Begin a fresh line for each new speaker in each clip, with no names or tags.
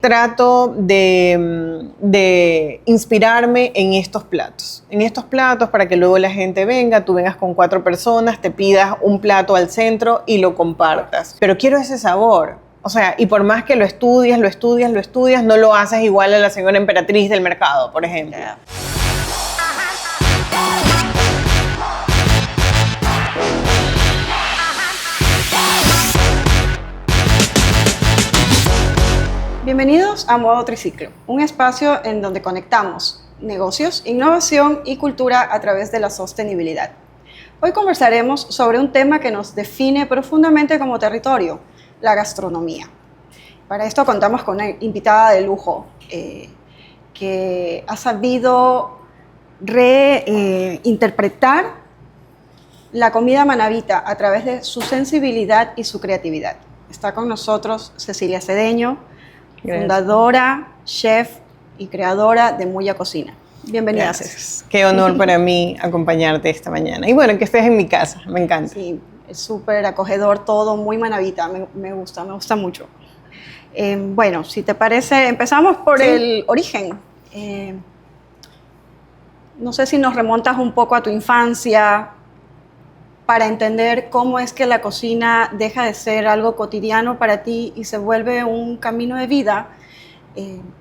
Trato de inspirarme en estos platos. Para que luego la gente venga, tú vengas con 4 personas, te pidas un plato al centro y lo compartas. Pero quiero ese sabor. O sea, y por más que lo estudias, no lo haces igual a la señora emperatriz del mercado, por ejemplo. Yeah.
Bienvenidos a Modo Triciclo, un espacio en donde conectamos negocios, innovación y cultura a través de la sostenibilidad. Hoy conversaremos sobre un tema que nos define profundamente como territorio, la gastronomía. Para esto contamos con una invitada de lujo que ha sabido reinterpretar la comida manabita a través de su sensibilidad y su creatividad. Está con nosotros Cecilia Cedeño, fundadora, chef y creadora de Muya Cocina. Bienvenida, Ceci.
Qué honor para mí acompañarte esta mañana. Y bueno, que estés en mi casa, me encanta.
Sí, es súper acogedor todo, muy manabita, me gusta mucho. Bueno, si te parece, empezamos por el origen. No sé si nos remontas un poco a tu infancia para entender cómo es que la cocina deja de ser algo cotidiano para ti y se vuelve un camino de vida.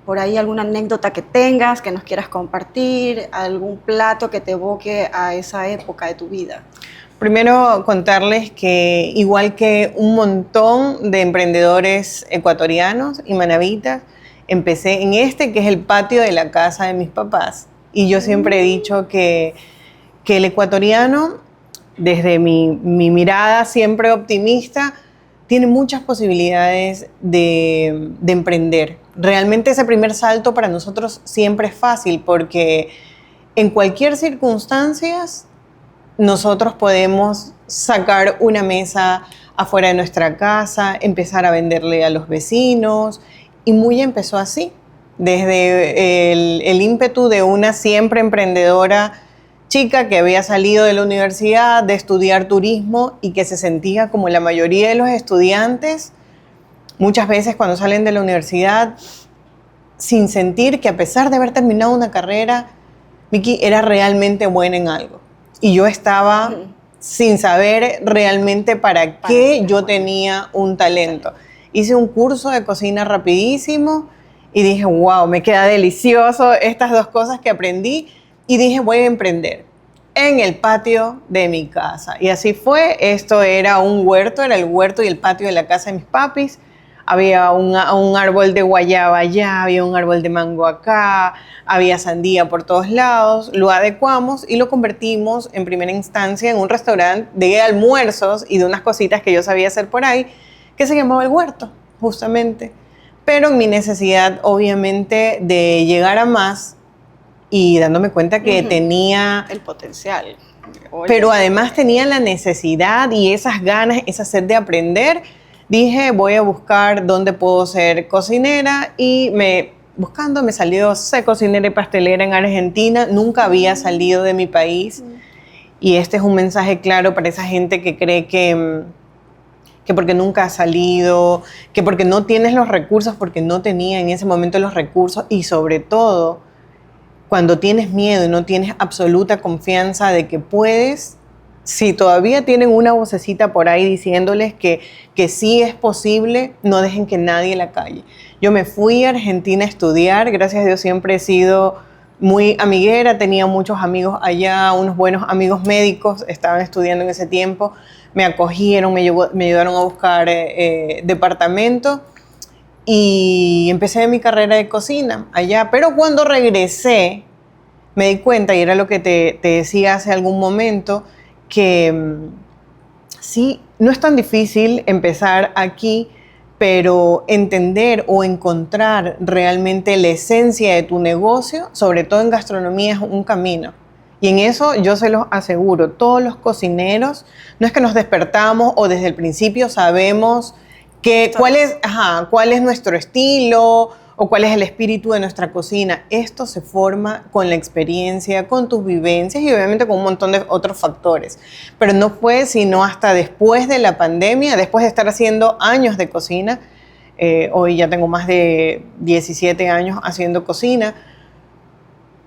Por ahí alguna anécdota que tengas, que nos quieras compartir, algún plato que te evoque a esa época de tu vida.
Primero contarles que igual que un montón de emprendedores ecuatorianos y manabitas, empecé en que es el patio de la casa de mis papás. Y yo siempre he dicho que el ecuatoriano, desde mi mirada siempre optimista, tiene muchas posibilidades de emprender. Realmente ese primer salto para nosotros siempre es fácil porque en cualquier circunstancia nosotros podemos sacar una mesa afuera de nuestra casa, empezar a venderle a los vecinos, y Muya empezó así, desde el ímpetu de una siempre emprendedora chica que había salido de la universidad de estudiar turismo y que se sentía como la mayoría de los estudiantes, muchas veces cuando salen de la universidad, sin sentir que a pesar de haber terminado una carrera, Vicky era realmente buena en algo. Y yo estaba sin saber realmente para qué yo tenía un talento. Hice un curso de cocina rapidísimo y dije, wow, me queda delicioso estas 2 cosas que aprendí. Y dije, voy a emprender en el patio de mi casa. Y así fue. Esto era un huerto, era el huerto y el patio de la casa de mis papis. Había un árbol de guayaba allá, había un árbol de mango acá, había sandía por todos lados. Lo adecuamos y lo convertimos en primera instancia en un restaurante de almuerzos y de unas cositas que yo sabía hacer por ahí, que se llamaba El Huerto, justamente. Pero en mi necesidad, obviamente, de llegar a más, y dándome cuenta que tenía
el potencial.
Pero además tenía la necesidad y esas ganas, esa sed de aprender. Dije, voy a buscar dónde puedo ser cocinera y buscando me salió ser cocinera y pastelera en Argentina. Nunca había salido de mi país y este es un mensaje claro para esa gente que cree que porque nunca has salido, que porque no tienes los recursos, porque no tenía en ese momento los recursos, y sobre todo cuando tienes miedo y no tienes absoluta confianza de que puedes, si todavía tienen una vocecita por ahí diciéndoles que sí es posible, no dejen que nadie la calle. Yo me fui a Argentina a estudiar, gracias a Dios siempre he sido muy amiguera, tenía muchos amigos allá, unos buenos amigos médicos, estaban estudiando en ese tiempo, me acogieron, me ayudaron a buscar departamento. Y empecé mi carrera de cocina allá, pero cuando regresé me di cuenta, y era lo que te decía hace algún momento, que sí, no es tan difícil empezar aquí, pero entender o encontrar realmente la esencia de tu negocio, sobre todo en gastronomía, es un camino. Y en eso yo se los aseguro, todos los cocineros, no es que nos despertamos o desde el principio sabemos cuál es nuestro estilo o cuál es el espíritu de nuestra cocina. Esto se forma con la experiencia, con tus vivencias y obviamente con un montón de otros factores. Pero no fue sino hasta después de la pandemia, después de estar haciendo años de cocina, Hoy ya tengo más de 17 años haciendo cocina.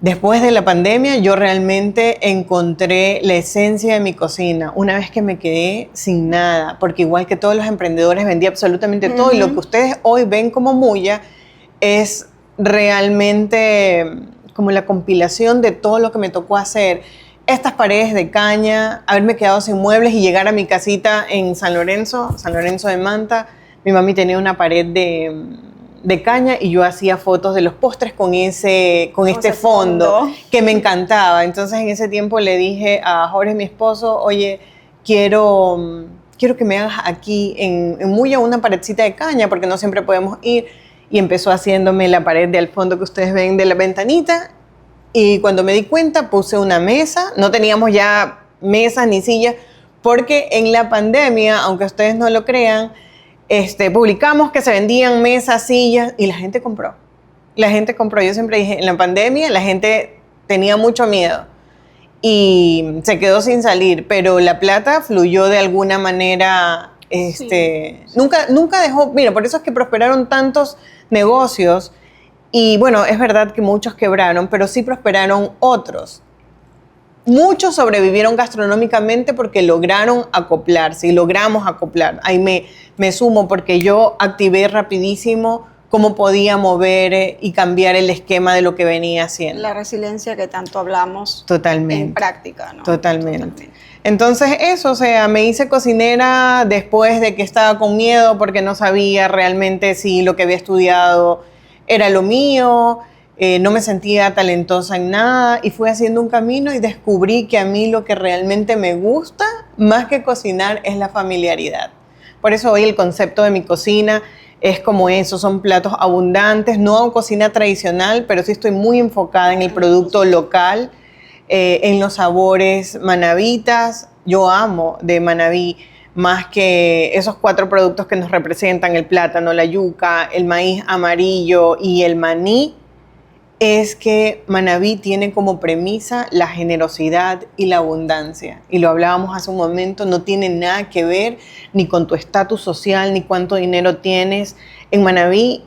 Después de la pandemia, yo realmente encontré la esencia de mi cocina, una vez que me quedé sin nada, porque igual que todos los emprendedores vendí absolutamente todo, y lo que ustedes hoy ven como Muya es realmente como la compilación de todo lo que me tocó hacer. Estas paredes de caña, haberme quedado sin muebles y llegar a mi casita en San Lorenzo de Manta. Mi mami tenía una pared de caña y yo hacía fotos de los postres con este fondo que me encantaba. Entonces en ese tiempo le dije a Jorge, mi esposo, oye, quiero que me hagas aquí en Muya una paredcita de caña porque no siempre podemos ir. Y empezó haciéndome la pared de al fondo que ustedes ven de la ventanita. Y cuando me di cuenta puse una mesa, no teníamos ya mesas ni sillas, porque en la pandemia, aunque ustedes no lo crean, publicamos que se vendían mesas, sillas, y la gente compró. La gente compró. Yo siempre dije, en la pandemia la gente tenía mucho miedo y se quedó sin salir, pero la plata fluyó de alguna manera. Sí. Nunca dejó. Mira, por eso es que prosperaron tantos negocios. Y bueno, es verdad que muchos quebraron, pero sí prosperaron otros. Muchos sobrevivieron gastronómicamente porque lograron acoplarse y logramos acoplar. Ahí me sumo porque yo activé rapidísimo cómo podía mover y cambiar el esquema de lo que venía haciendo.
La resiliencia que tanto hablamos.
Totalmente.
En práctica, ¿no?
Totalmente. Entonces eso, o sea, me hice cocinera después de que estaba con miedo porque no sabía realmente si lo que había estudiado era lo mío. No me sentía talentosa en nada y fui haciendo un camino y descubrí que a mí lo que realmente me gusta, más que cocinar, es la familiaridad. Por eso hoy el concepto de mi cocina es como eso, son platos abundantes, no hago cocina tradicional, pero sí estoy muy enfocada en el producto local, en los sabores manavitas. Yo amo de Manabí más que esos 4 productos que nos representan, el plátano, la yuca, el maíz amarillo y el maní. Es que Manabí tiene como premisa la generosidad y la abundancia. Y lo hablábamos hace un momento, no tiene nada que ver ni con tu estatus social, ni cuánto dinero tienes. En Manabí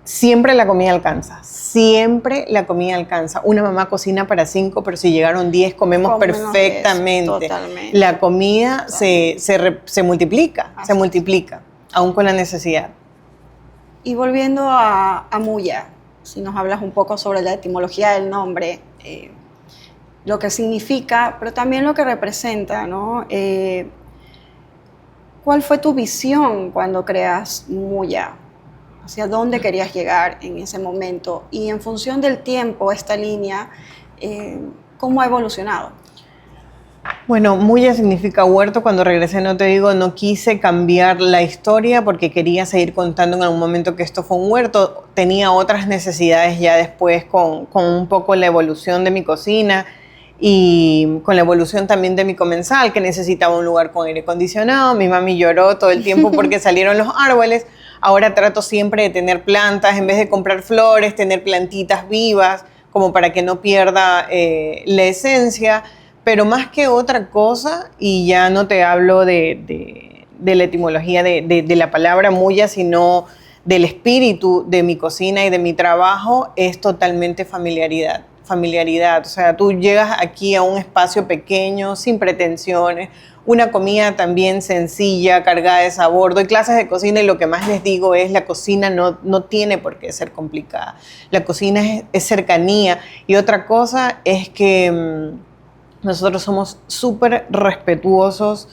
siempre la comida alcanza, siempre la comida alcanza. Una mamá cocina para 5, pero si llegaron 10, comemos perfectamente.
Totalmente.
La comida se multiplica, se multiplica, aún con la necesidad.
Y volviendo a Muya, si nos hablas un poco sobre la etimología del nombre, lo que significa, pero también lo que representa, ¿no? ¿Cuál fue tu visión cuando creas Muya? ¿Hacia dónde querías llegar en ese momento? Y en función del tiempo, esta línea, ¿cómo ha evolucionado?
Bueno, Muya significa huerto. Cuando regresé, no quise cambiar la historia porque quería seguir contando en algún momento que esto fue un huerto. Tenía otras necesidades ya después con un poco la evolución de mi cocina y con la evolución también de mi comensal, que necesitaba un lugar con aire acondicionado. Mi mami lloró todo el tiempo porque salieron los árboles. Ahora trato siempre de tener plantas, en vez de comprar flores, tener plantitas vivas, como para que no pierda la esencia. Pero más que otra cosa, y ya no te hablo de la etimología de la palabra Muya, sino del espíritu de mi cocina y de mi trabajo, es totalmente familiaridad. Familiaridad, o sea, tú llegas aquí a un espacio pequeño, sin pretensiones, una comida también sencilla, cargada de sabor. Doy clases de cocina y lo que más les digo es la cocina no tiene por qué ser complicada. La cocina es cercanía. Y otra cosa es que nosotros somos súper respetuosos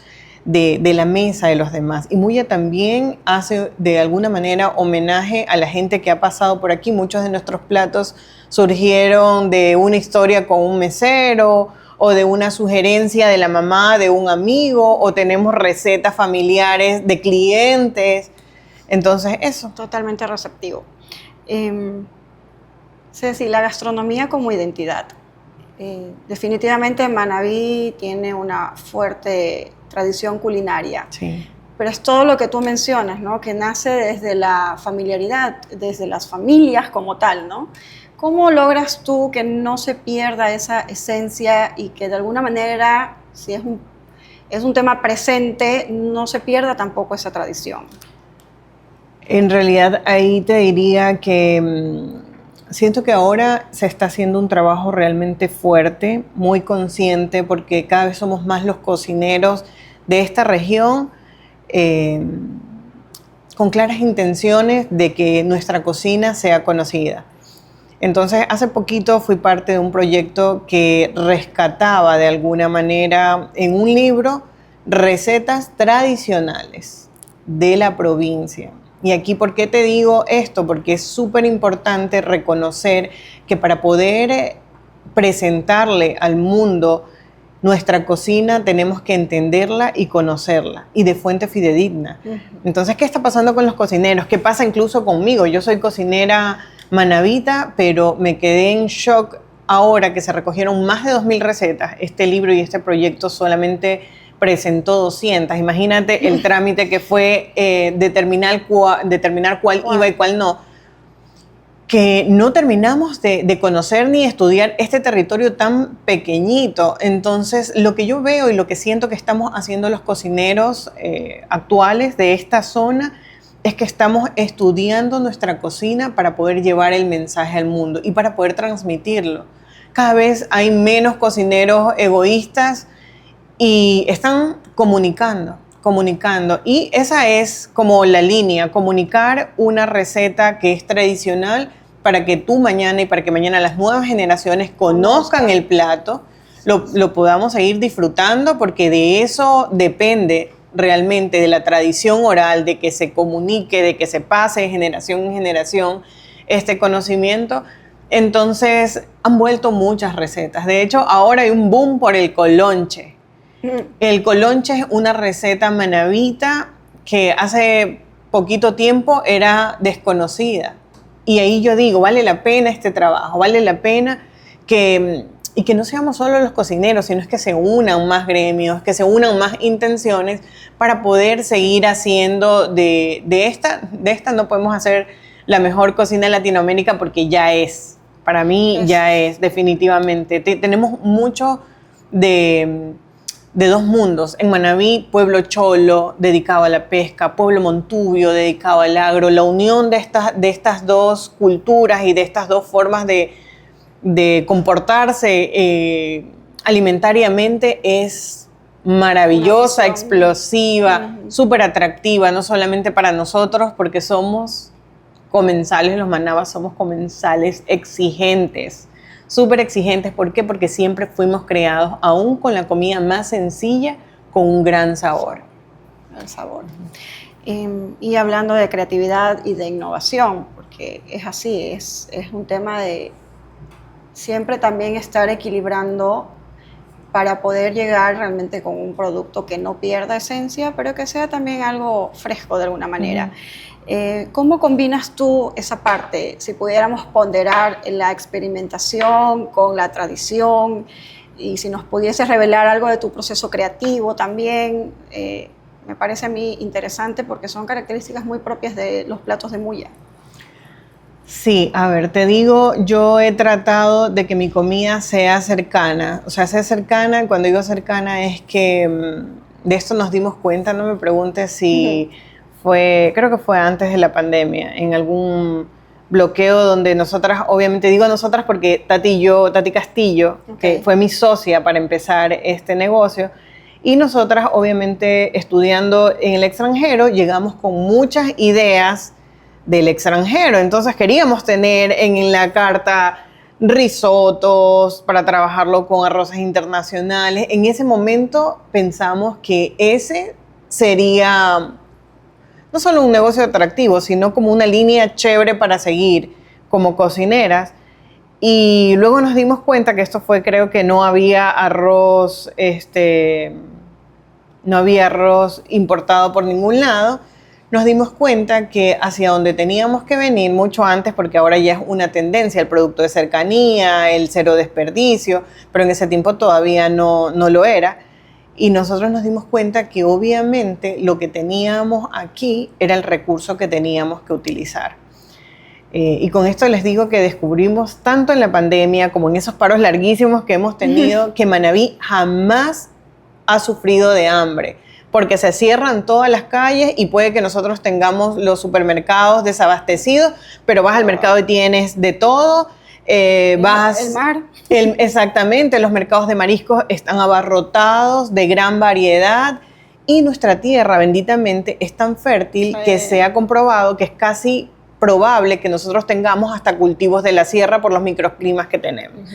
de la mesa de los demás. Y Muya también hace de alguna manera homenaje a la gente que ha pasado por aquí. Muchos de nuestros platos surgieron de una historia con un mesero o de una sugerencia de la mamá de un amigo, o tenemos recetas familiares de clientes. Entonces, eso.
Totalmente receptivo. Ceci, la gastronomía como identidad. Definitivamente Manabí tiene una fuerte tradición culinaria,
sí.
Pero es todo lo que tú mencionas, ¿no? Que nace desde la familiaridad, desde las familias como tal, ¿no? ¿Cómo logras tú que no se pierda esa esencia y que de alguna manera, si es un tema presente, no se pierda tampoco esa tradición?
En realidad ahí te diría que siento que ahora se está haciendo un trabajo realmente fuerte, muy consciente, porque cada vez somos más los cocineros de esta región, eh, con claras intenciones de que nuestra cocina sea conocida. Entonces, hace poquito fui parte de un proyecto que rescataba de alguna manera en un libro recetas tradicionales de la provincia. Y aquí, ¿por qué te digo esto? Porque es súper importante reconocer que para poder presentarle al mundo nuestra cocina tenemos que entenderla y conocerla, y de fuente fidedigna. Entonces, ¿qué está pasando con los cocineros? ¿Qué pasa incluso conmigo? Yo soy cocinera manabita, pero me quedé en shock ahora que se recogieron más de 2000 recetas. Este libro y este proyecto solamente presentó 200. Imagínate el trámite que fue determinar cuál iba y cuál no. Que no terminamos de conocer ni estudiar este territorio tan pequeñito. Entonces, lo que yo veo y lo que siento que estamos haciendo los cocineros actuales de esta zona es que estamos estudiando nuestra cocina para poder llevar el mensaje al mundo y para poder transmitirlo. Cada vez hay menos cocineros egoístas y están comunicando. Y esa es como la línea, comunicar una receta que es tradicional para que tú mañana y para que mañana las nuevas generaciones conozcan el plato, lo podamos seguir disfrutando, porque de eso depende realmente, de la tradición oral, de que se comunique, de que se pase de generación en generación este conocimiento. Entonces han vuelto muchas recetas. De hecho, ahora hay un boom por el colonche. El colonche es una receta manabita que hace poquito tiempo era desconocida. Y ahí yo digo, vale la pena este trabajo, vale la pena que no seamos solo los cocineros, sino es que se unan más gremios, que se unan más intenciones para poder seguir haciendo de esta no podemos hacer la mejor cocina de Latinoamérica, porque ya es, para mí ya es, definitivamente. Tenemos mucho de dos mundos. En Manabí, pueblo cholo dedicado a la pesca, pueblo montubio dedicado al agro. La unión de estas dos culturas y de estas dos formas de comportarse alimentariamente es maravillosa, explosiva, súper atractiva, no solamente para nosotros, porque somos comensales, los manabas somos comensales exigentes, súper exigentes. ¿Por qué? Porque siempre fuimos creados, aún con la comida más sencilla, con un gran sabor.
El sabor. Y hablando de creatividad y de innovación, porque es así, es un tema de siempre también estar equilibrando para poder llegar realmente con un producto que no pierda esencia, pero que sea también algo fresco de alguna manera. ¿Cómo combinas tú esa parte? Si pudiéramos ponderar la experimentación con la tradición, y si nos pudieses revelar algo de tu proceso creativo también, me parece a mí interesante, porque son características muy propias de los platos de Muya.
Sí, a ver, te digo, yo he tratado de que mi comida sea cercana. O sea, sea cercana, cuando digo cercana es que de esto nos dimos cuenta, no me preguntes si creo que fue antes de la pandemia, en algún bloqueo donde nosotras, obviamente digo nosotras porque Tati Castillo, que fue mi socia para empezar este negocio, y nosotras obviamente estudiando en el extranjero, llegamos con muchas ideas del extranjero. Entonces queríamos tener en la carta risotos para trabajarlo con arroces internacionales. En ese momento pensamos que ese sería no solo un negocio atractivo, sino como una línea chévere para seguir como cocineras. Y luego nos dimos cuenta que esto fue, creo que no había arroz importado por ningún lado. Nos dimos cuenta que hacia donde teníamos que venir mucho antes, porque ahora ya es una tendencia, el producto de cercanía, el cero desperdicio, pero en ese tiempo todavía no lo era. Y nosotros nos dimos cuenta que obviamente lo que teníamos aquí era el recurso que teníamos que utilizar. Y con esto les digo que descubrimos tanto en la pandemia como en esos paros larguísimos que hemos tenido, que Manabí jamás ha sufrido de hambre. porque se cierran todas las calles y puede que nosotros tengamos los supermercados desabastecidos, pero vas al mercado y tienes de todo.
El mar.
Exactamente, los mercados de mariscos están abarrotados de gran variedad y nuestra tierra, benditamente, es tan fértil que se ha comprobado que es casi probable que nosotros tengamos hasta cultivos de la sierra por los microclimas que tenemos.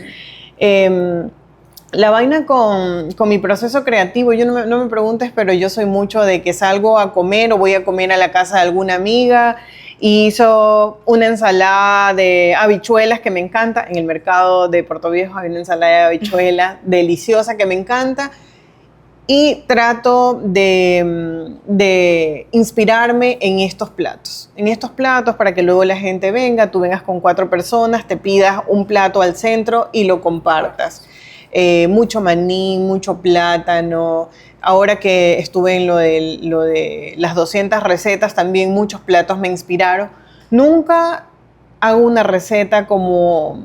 La vaina con mi proceso creativo, yo no me preguntes, pero yo soy mucho de que salgo a comer o voy a comer a la casa de alguna amiga y hizo una ensalada de habichuelas que me encanta. En el mercado de Puerto Viejo hay una ensalada de habichuelas deliciosa que me encanta. Y trato de inspirarme en estos platos. En estos platos para que luego la gente venga, tú vengas con 4 personas, te pidas un plato al centro y lo compartas. Mucho maní, mucho plátano. Ahora que estuve en lo de las 200 recetas, también muchos platos me inspiraron. Nunca hago una receta como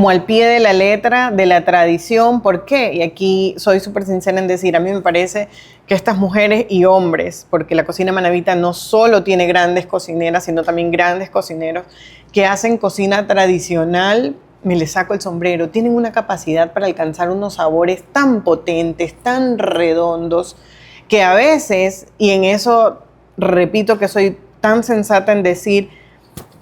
al pie de la letra, de la tradición. ¿Por qué? Y aquí soy súper sincera en decir, a mí me parece que estas mujeres y hombres, porque la cocina manabita no solo tiene grandes cocineras, sino también grandes cocineros que hacen cocina tradicional, me les saco el sombrero, tienen una capacidad para alcanzar unos sabores tan potentes, tan redondos, que a veces, y en eso repito que soy tan sensata en decir,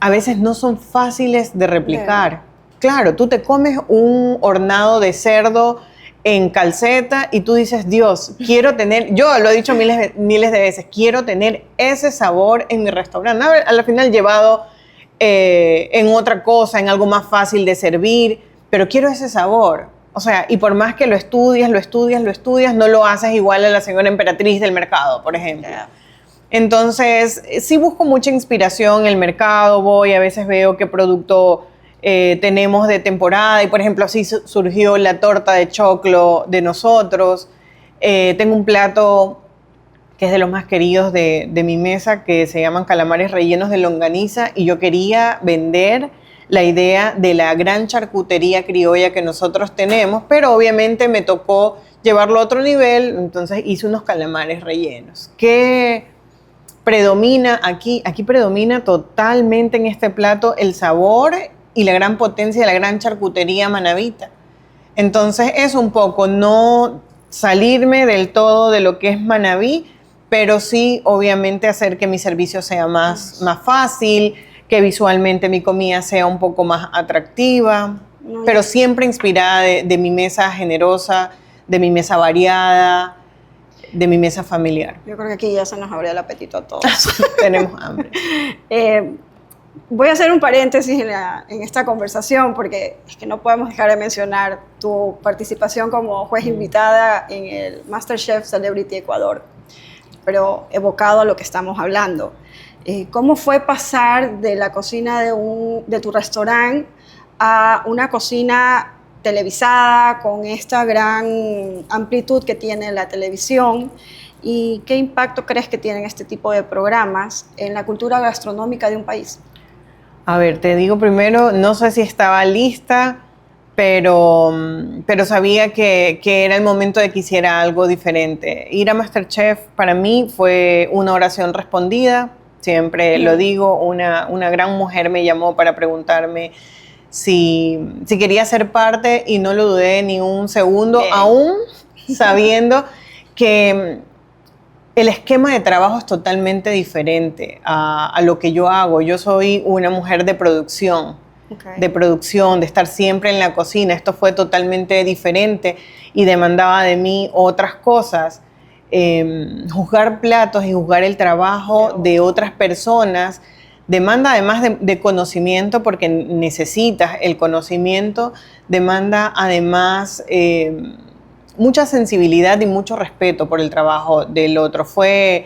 a veces no son fáciles de replicar. Claro, tú te comes un hornado de cerdo en calceta y tú dices, Dios, quiero tener, yo lo he dicho miles de veces, quiero tener ese sabor en mi restaurante. Al final llevado en otra cosa, en algo más fácil de servir, pero quiero ese sabor. O sea, y por más que lo estudias, no lo haces igual a la señora emperatriz del mercado, por ejemplo. Yeah. Entonces, sí busco mucha inspiración en el mercado, a veces veo qué producto tenemos de temporada y, por ejemplo, así surgió la torta de choclo de nosotros. Tengo un plato que es de los más queridos de mi mesa, que se llaman calamares rellenos de longaniza, y yo quería vender la idea de la gran charcutería criolla que nosotros tenemos, pero obviamente me tocó llevarlo a otro nivel, entonces hice unos calamares rellenos. ¿Qué predomina aquí? Aquí predomina totalmente en este plato el sabor y la gran potencia de la gran charcutería manabita. Entonces es un poco no salirme del todo de lo que es Manabí, pero sí, obviamente, hacer que mi servicio sea más fácil, que visualmente mi comida sea un poco más atractiva, pero siempre inspirada de mi mesa generosa, de mi mesa variada, de mi mesa familiar.
Yo creo que aquí ya se nos abrió el apetito a todos.
Tenemos hambre.
Voy a hacer un paréntesis en esta conversación porque es que no podemos dejar de mencionar tu participación como juez invitada en el MasterChef Celebrity Ecuador, pero evocado a lo que estamos hablando. ¿Cómo fue pasar de la cocina de tu restaurante a una cocina televisada con esta gran amplitud que tiene la televisión? ¿Y qué impacto crees que tienen este tipo de programas en la cultura gastronómica de un país?
A ver, te digo primero, no sé si estaba lista, pero sabía que era el momento de que hiciera algo diferente. Ir a MasterChef para mí fue una oración respondida, siempre lo digo. Una gran mujer me llamó para preguntarme si quería ser parte y no lo dudé ni un segundo, aún sabiendo que el esquema de trabajo es totalmente diferente a lo que yo hago. Yo soy una mujer de producción, de estar siempre en la cocina. Esto fue totalmente diferente y demandaba de mí otras cosas. Juzgar platos y juzgar el trabajo de otras personas demanda además de conocimiento, porque necesitas el conocimiento, demanda además mucha sensibilidad y mucho respeto por el trabajo del otro. Fue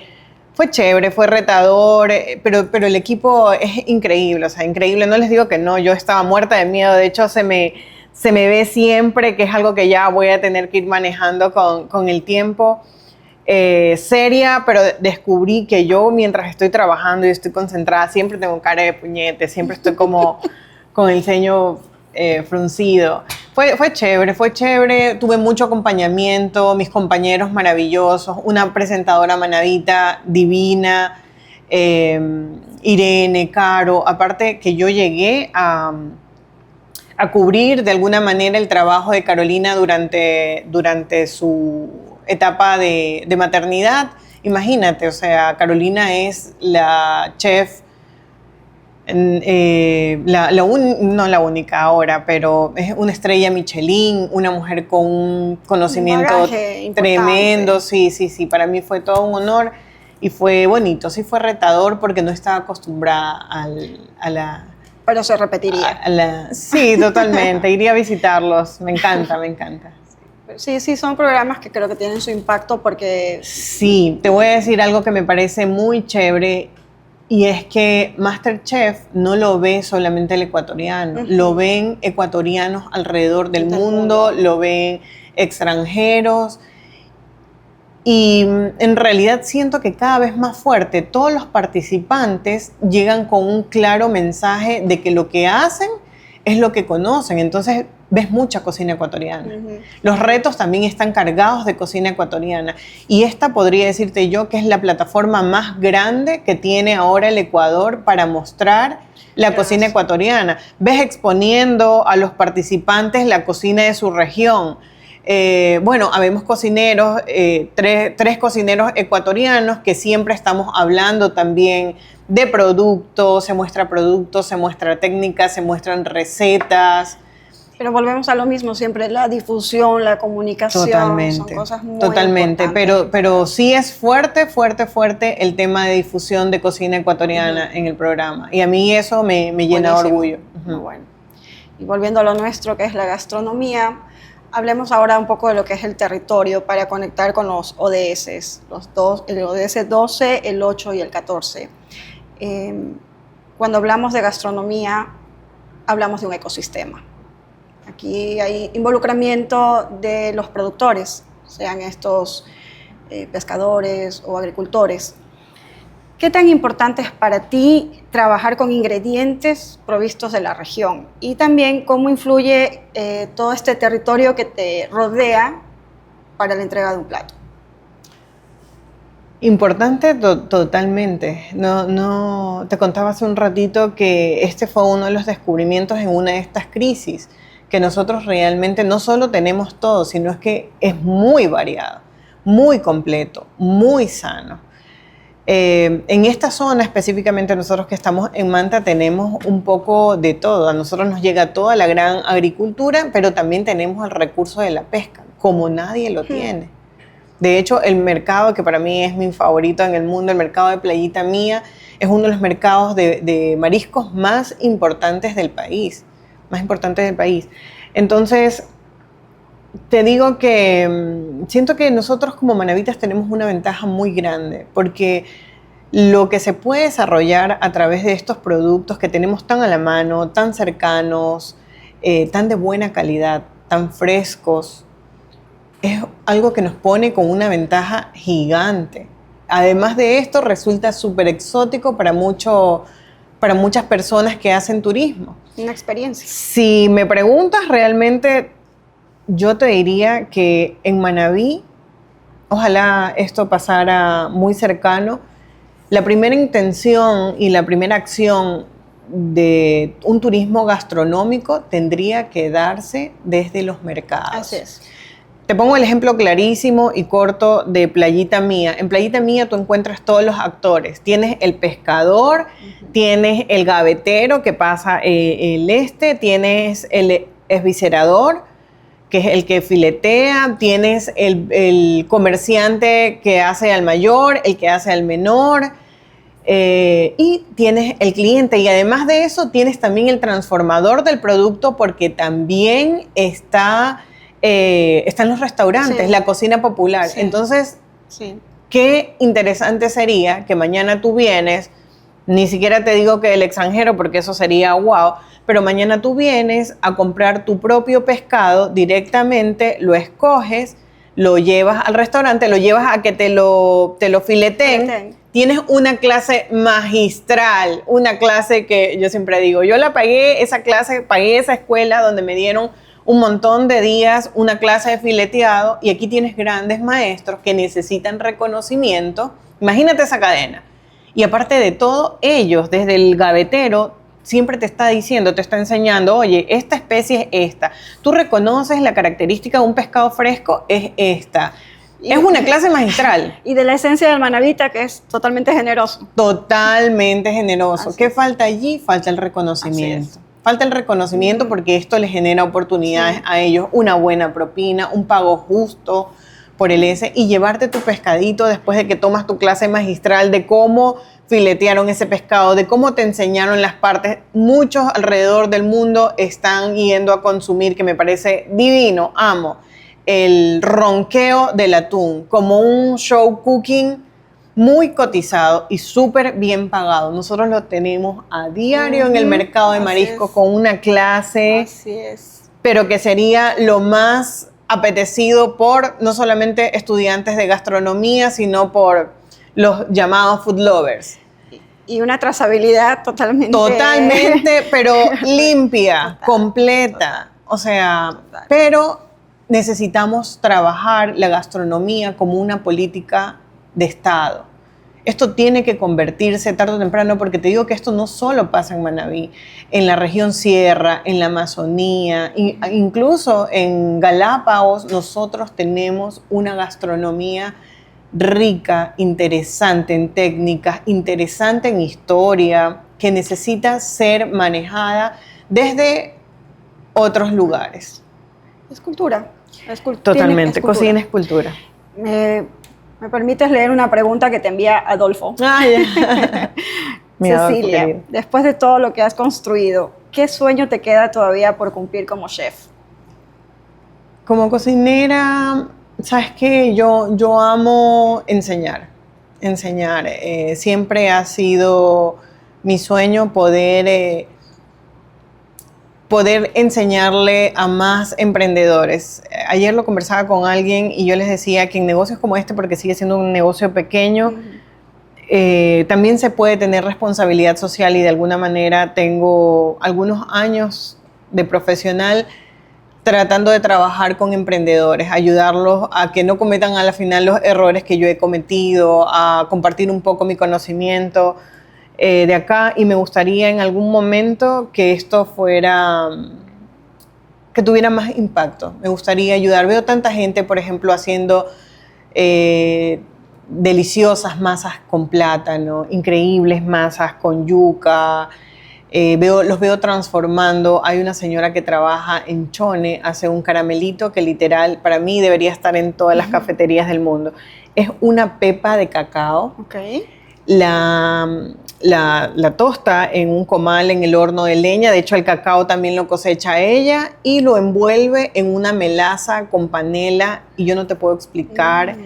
chévere, fue retador, pero el equipo es increíble, o sea, increíble. No les digo que no, yo estaba muerta de miedo. De hecho, se me ve siempre, que es algo que ya voy a tener que ir manejando con el tiempo. Seria, pero descubrí que yo, mientras estoy trabajando y estoy concentrada, siempre tengo cara de puñete, siempre estoy como con el ceño fruncido. Fue chévere, tuve mucho acompañamiento, mis compañeros maravillosos, una presentadora manavita divina, Irene, Caro, aparte que yo llegué a cubrir de alguna manera el trabajo de Carolina durante su etapa de maternidad. Imagínate, o sea, Carolina es la chef, no la única ahora, pero es una estrella Michelin, una mujer con un conocimiento tremendo. Sí, para mí fue todo un honor y fue bonito, sí fue retador porque no estaba acostumbrada a la...
Pero se repetiría.
Sí, totalmente, iría a visitarlos, me encanta.
Sí, son programas que creo que tienen su impacto porque...
Sí, te voy a decir algo que me parece muy chévere. Y es que MasterChef no lo ve solamente el ecuatoriano, lo ven ecuatorianos alrededor del mundo, lo ven extranjeros. Y en realidad siento que cada vez más fuerte, todos los participantes llegan con un claro mensaje de que lo que hacen es lo que conocen. Entonces ves mucha cocina ecuatoriana. Los retos también están cargados de cocina ecuatoriana. Y esta podría decirte yo que es la plataforma más grande que tiene ahora el Ecuador para mostrar la cocina ecuatoriana. Ves exponiendo a los participantes la cocina de su región. Bueno, habemos cocineros, tres cocineros ecuatorianos que siempre estamos hablando también de productos, se muestra técnicas, se muestran recetas.
Pero volvemos a lo mismo, siempre la difusión, la comunicación, son cosas muy importantes.
Pero sí es fuerte el tema de difusión de cocina ecuatoriana en el programa. Y a mí eso me llena de orgullo.
Muy bueno. Y volviendo a lo nuestro, que es la gastronomía, hablemos ahora un poco de lo que es el territorio para conectar con los ODS, el ODS 12, el 8 y el 14. Cuando hablamos de gastronomía, hablamos de un ecosistema. Aquí hay involucramiento de los productores, sean estos pescadores o agricultores. ¿Qué tan importante es para ti trabajar con ingredientes provistos de la región? Y también cómo influye todo este territorio que te rodea para la entrega de un plato.
Importante totalmente. No, te contaba hace un ratito que este fue uno de los descubrimientos en una de estas crisis, que nosotros realmente no solo tenemos todo, sino es que es muy variado, muy completo, muy sano. En esta zona específicamente nosotros que estamos en Manta tenemos un poco de todo. A nosotros nos llega toda la gran agricultura, pero también tenemos el recurso de la pesca, como nadie lo tiene. De hecho, el mercado, que para mí es mi favorito en el mundo, el mercado de Playita Mía, es uno de los mercados de mariscos más importantes del país. Entonces, te digo que siento que nosotros como manavitas tenemos una ventaja muy grande, porque lo que se puede desarrollar a través de estos productos que tenemos tan a la mano, tan cercanos, tan de buena calidad, tan frescos, es algo que nos pone con una ventaja gigante. Además de esto, resulta súper exótico para muchas personas que hacen turismo.
Una experiencia.
Si me preguntas realmente, yo te diría que en Manabí, ojalá esto pasara muy cercano, la primera intención y la primera acción de un turismo gastronómico tendría que darse desde los mercados.
Así es.
Te pongo el ejemplo clarísimo y corto de Playita Mía. En Playita Mía tú encuentras todos los actores. Tienes el pescador, tienes el gavetero que pasa tienes el esviscerador, que es el que filetea, tienes el comerciante que hace al mayor, el que hace al menor, y tienes el cliente. Y además de eso tienes también el transformador del producto, porque también están los restaurantes, la cocina popular. Sí. Entonces, qué interesante sería que mañana tú vienes, ni siquiera te digo que del extranjero, porque eso sería wow, pero mañana tú vienes a comprar tu propio pescado directamente, lo escoges, lo llevas al restaurante, lo llevas a que te lo fileteen. Tienes una clase magistral, una clase que yo siempre digo, yo la pagué, esa clase, pagué esa escuela donde me dieron un montón de días una clase de fileteado y aquí tienes grandes maestros que necesitan reconocimiento. Imagínate esa cadena. Y aparte de todo, ellos desde el gavetero siempre te está diciendo, te está enseñando, oye, esta especie es esta. Tú reconoces la característica de un pescado fresco, es esta. Es una clase magistral.
Y de la esencia del manabita, que es totalmente generoso.
Totalmente generoso.
Así
¿Qué
es.
falta allí? Falta el reconocimiento.
Así es.
Falta el reconocimiento porque esto les genera oportunidades a ellos, una buena propina, un pago justo por el ese y llevarte tu pescadito después de que tomas tu clase magistral de cómo filetearon ese pescado, de cómo te enseñaron las partes. Muchos alrededor del mundo están yendo a consumir, que me parece divino, amo, el ronqueo del atún, como un show cooking muy cotizado y súper bien pagado. Nosotros lo tenemos a diario en el mercado de mariscos con una clase,
Así es.
pero que sería lo más apetecido por no solamente estudiantes de gastronomía, sino por los llamados food lovers.
Y una trazabilidad totalmente...
Totalmente, pero limpia, completa. O sea, pero necesitamos trabajar la gastronomía como una política de Estado. Esto tiene que convertirse tarde o temprano, porque te digo que esto no solo pasa en Manabí, en la región Sierra, en la Amazonía, incluso en Galápagos nosotros tenemos una gastronomía rica, interesante en técnicas, interesante en historia, que necesita ser manejada desde otros lugares.
Es cultura.
Totalmente, cocina es cultura.
¿Me permites leer una pregunta que te envía Adolfo? Cecilia, después de todo lo que has construido, ¿qué sueño te queda todavía por cumplir como chef?
Como cocinera, ¿sabes qué? Yo amo enseñar. Siempre ha sido mi sueño poder enseñarle a más emprendedores. Ayer lo conversaba con alguien y yo les decía que en negocios como este, porque sigue siendo un negocio pequeño, también se puede tener responsabilidad social, y de alguna manera tengo algunos años de profesional tratando de trabajar con emprendedores, ayudarlos a que no cometan a la final los errores que yo he cometido, a compartir un poco mi conocimiento de acá, y me gustaría en algún momento que esto fuera, que tuviera más impacto. Me gustaría ayudar. Veo tanta gente, por ejemplo, haciendo deliciosas masas con plátano, increíbles masas con yuca. Los veo transformando. Hay una señora que trabaja en Chone, hace un caramelito que literal para mí debería estar en todas las cafeterías del mundo. Es una pepa de cacao.
Okay.
La tosta en un comal en el horno de leña. De hecho, el cacao también lo cosecha ella y lo envuelve en una melaza con panela, y yo no te puedo explicar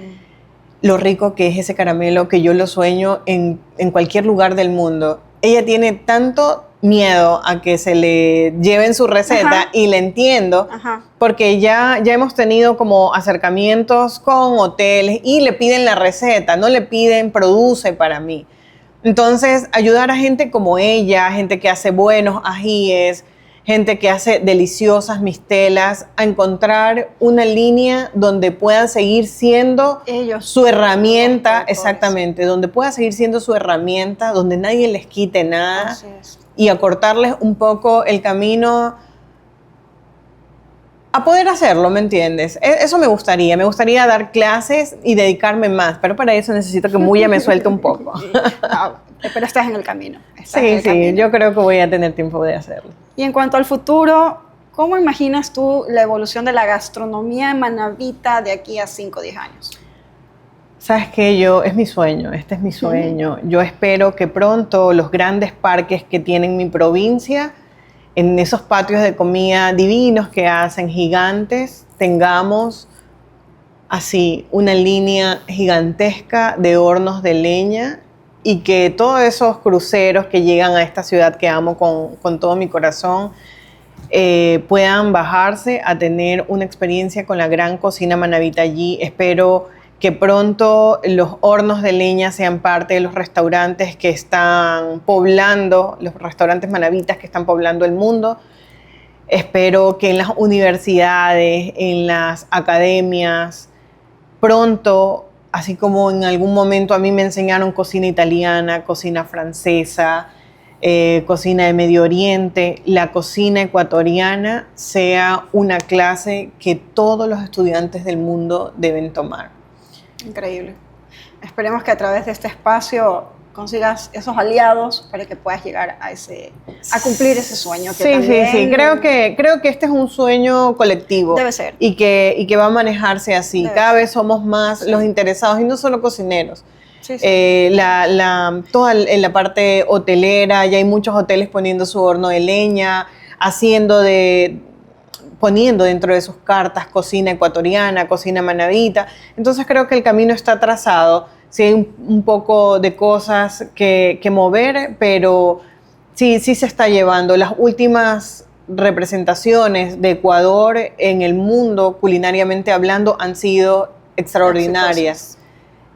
lo rico que es ese caramelo, que yo lo sueño en cualquier lugar del mundo. Ella tiene tanto miedo a que se le lleven su receta, y le entiendo, porque ya hemos tenido como acercamientos con hoteles y le piden la receta, no le piden produce para mí. Entonces, ayudar a gente como ella, gente que hace buenos ajíes, gente que hace deliciosas mistelas, a encontrar una línea donde puedan seguir siendo
ellos,
su herramienta, exactamente, donde pueda seguir siendo su herramienta, donde nadie les quite nada, y acortarles un poco el camino a poder hacerlo, ¿me entiendes? Eso me gustaría dar clases y dedicarme más, pero para eso necesito que Muya me suelte un poco.
No, pero estás en el camino.
Sí, yo creo que voy a tener tiempo de hacerlo.
Y en cuanto al futuro, ¿cómo imaginas tú la evolución de la gastronomía manabita de aquí a 5 o 10 años?
Sabes que es mi sueño, este es mi sueño. Yo espero que pronto los grandes parques que tiene mi provincia, en esos patios de comida divinos que hacen, gigantes, tengamos así una línea gigantesca de hornos de leña, y que todos esos cruceros que llegan a esta ciudad que amo con todo mi corazón puedan bajarse a tener una experiencia con la gran cocina manabita allí. Espero que pronto los hornos de leña sean parte de los restaurantes que están poblando, los restaurantes manabitas que están poblando el mundo. Espero que en las universidades, en las academias, pronto, así como en algún momento a mí me enseñaron cocina italiana, cocina francesa, cocina de Medio Oriente, la cocina ecuatoriana sea una clase que todos los estudiantes del mundo deben tomar.
Increíble. Esperemos que a través de este espacio consigas esos aliados para que puedas llegar a cumplir ese sueño. Que
Sí. Creo que este es un sueñño colectivo.
Debe ser.
Y que va a manejarse así. Cada vez somos más los interesados, y no solo cocineros.
Sí.
Toda en la parte hotelera, ya hay muchos hoteles poniendo su horno de leña, poniendo dentro de sus cartas cocina ecuatoriana, cocina manabita. Entonces creo que el camino está trazado. Sí hay un poco de cosas que mover, pero sí se está llevando. Las últimas representaciones de Ecuador en el mundo, culinariamente hablando, han sido extraordinarias.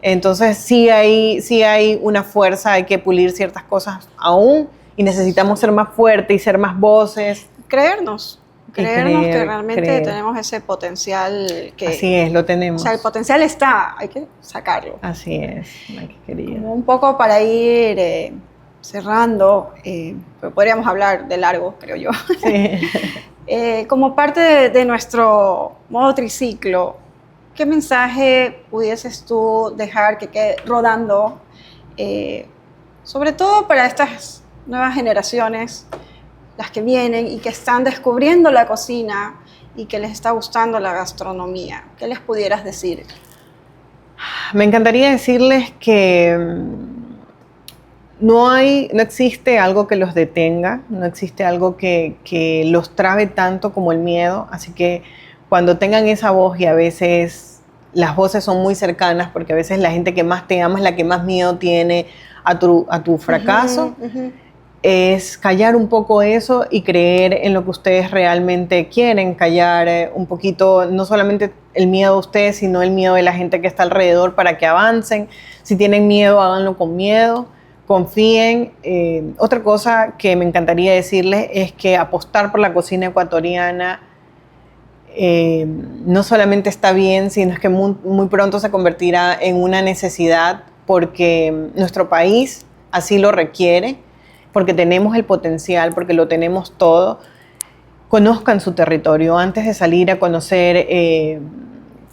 Entonces sí hay una fuerza, hay que pulir ciertas cosas aún y necesitamos ser más fuertes y ser más voces.
Creernos que realmente tenemos ese potencial.
Así es, lo tenemos.
O sea, el potencial está, hay que sacarlo.
Así es, Maki querida.
Como un poco para ir cerrando, pero podríamos hablar de largo, creo yo.
Sí.
Como parte de nuestro modo triciclo, ¿qué mensaje pudieses tú dejar que quede rodando, sobre todo para estas nuevas generaciones, las que vienen y que están descubriendo la cocina y que les está gustando la gastronomía? ¿Qué les pudieras decir?
Me encantaría decirles que no existe algo que los detenga, no existe algo que los trabe tanto como el miedo, así que cuando tengan esa voz, y a veces las voces son muy cercanas, porque a veces la gente que más te ama es la que más miedo tiene a tu fracaso, es callar un poco eso y creer en lo que ustedes realmente quieren, callar un poquito, no solamente el miedo de ustedes, sino el miedo de la gente que está alrededor para que avancen. Si tienen miedo, háganlo con miedo, confíen. Otra cosa que me encantaría decirles es que apostar por la cocina ecuatoriana no solamente está bien, sino es que muy pronto se convertirá en una necesidad, porque nuestro país así lo requiere, porque tenemos el potencial, porque lo tenemos todo. Conozcan su territorio antes de salir a conocer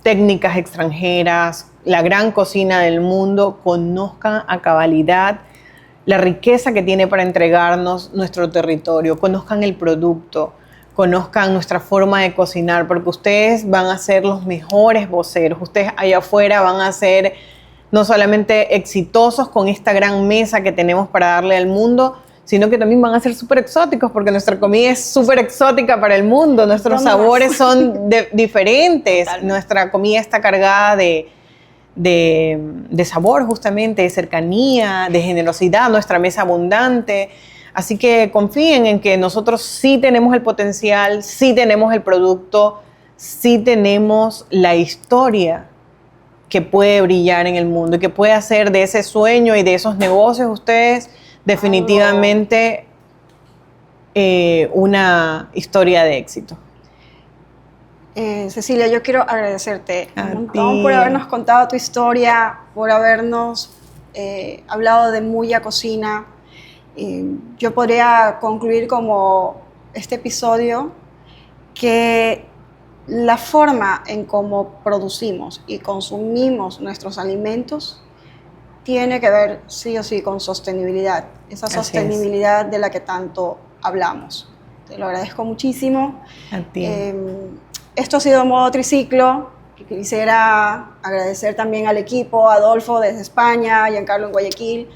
técnicas extranjeras, la gran cocina del mundo. Conozcan a cabalidad la riqueza que tiene para entregarnos nuestro territorio. Conozcan el producto, conozcan nuestra forma de cocinar, porque ustedes van a ser los mejores voceros. Ustedes allá afuera van a ser no solamente exitosos con esta gran mesa que tenemos para darle al mundo, sino que también van a ser súper exóticos, porque nuestra comida es súper exótica para el mundo. Nuestros sabores son diferentes. Totalmente. Nuestra comida está cargada de sabor, justamente, de cercanía, de generosidad, nuestra mesa abundante. Así que confíen en que nosotros sí tenemos el potencial, sí tenemos el producto, sí tenemos la historia que puede brillar en el mundo y que puede hacer de ese sueño y de esos negocios ustedes definitivamente una historia de éxito.
Cecilia, yo quiero agradecerte un montón por habernos contado tu historia, por habernos hablado de Muya Cocina. Yo podría concluir como este episodio que la forma en cómo producimos y consumimos nuestros alimentos tiene que ver sí o sí con sostenibilidad, esa sostenibilidad de la que tanto hablamos. Te lo agradezco muchísimo.
A ti.
Esto ha sido Modo Triciclo. Quisiera agradecer también al equipo, a Adolfo desde España, Giancarlo en Guayaquil,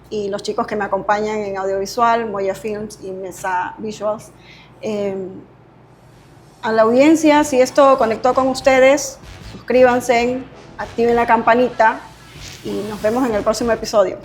y los chicos que me acompañan en audiovisual, Moya Films y Mesa Visuals. A la audiencia, si esto conectó con ustedes, suscríbanse, activen la campanita y nos vemos en el próximo episodio.